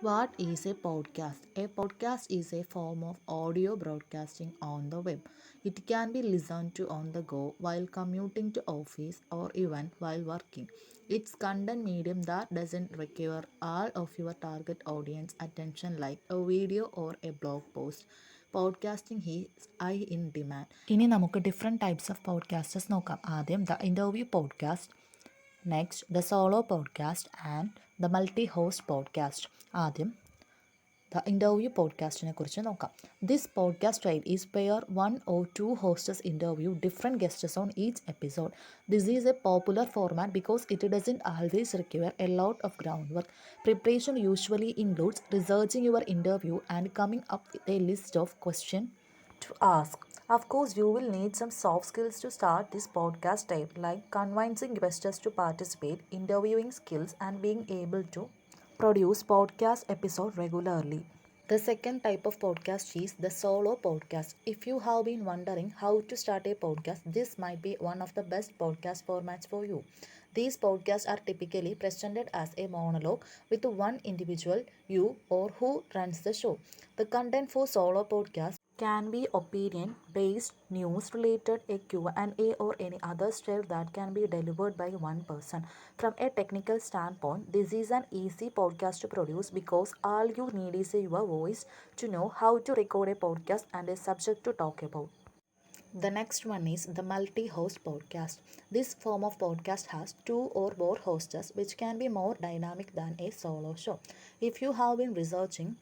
What is a podcast? A podcast is a form of audio broadcasting on the web. It can be listened to on the go while commuting to office or even while working. It's content medium that doesn't require all of your target audience attention like a video or a blog post. Podcasting is high in demand. ഇനി നമുക്ക് different types of podcasts നോക്കാം. ആദ്യം the interview podcast, next the solo podcast and the multi host podcast. ആദ്യം the interview പോഡ്കാസ്റ്റിനെ കുറിച്ച് നോക്കാം. This podcast type is where one or two hosts interview different guests on each episode. This is a popular format because it doesn't always require a lot of groundwork. Preparation usually includes researching your interview and coming up with a list of questions to ask. Of course, you will need some soft skills to start this podcast type, like convincing investors to participate, interviewing skills, and being able to produce podcast episode regularly. The second type of podcast is the solo podcast. If you have been wondering how to start a podcast, this might be one of the best podcast formats for you. These podcasts are typically presented as a monologue with one individual, you or who runs the show. The content for solo podcasts can be opinion based, news related, a Q&A, or any other style that can be delivered by one person. From a technical standpoint, this is an easy podcast to produce because all you need is your voice to know how to record a podcast and a subject to talk about. The next one is the multi-host podcast. This form of podcast has two or more hosts, which can be more dynamic than a solo show. If you have been researching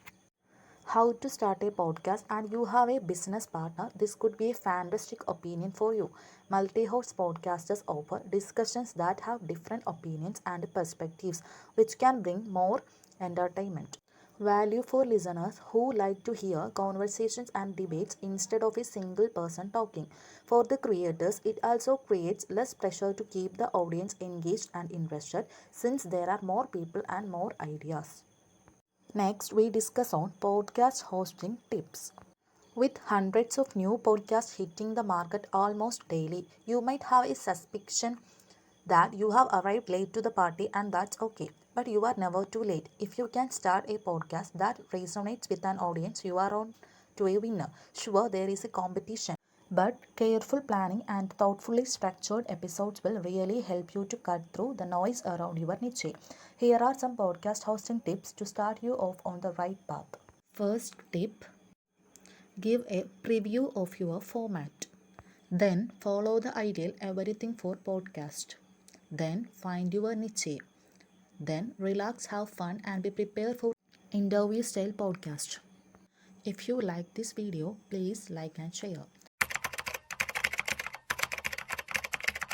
how to start a podcast and you have a business partner, this could be a fantastic opinion for you. Multi-host podcasters offer discussions that have different opinions and perspectives, which can bring more entertainment value for listeners who like to hear conversations and debates instead of a single person talking. For the creators, it also creates less pressure to keep the audience engaged and interested since there are more people and more ideas. Next, we discuss on podcast hosting tips. With hundreds of new podcasts hitting the market almost daily, you might have a suspicion that you have arrived late to the party, and that's okay. But you are never too late. If you can start a podcast that resonates with an audience, you are on to a winner. Sure, there is a competition, but careful planning and thoughtfully structured episodes will really help you to cut through the noise around your niche. Here are some podcast hosting tips to start you off on the right path. First tip: give a preview of your format. Then follow the ideal everything for podcast. Then find your niche. Then relax, have fun, and be prepared for interview style podcast. If you like this video, please like and share.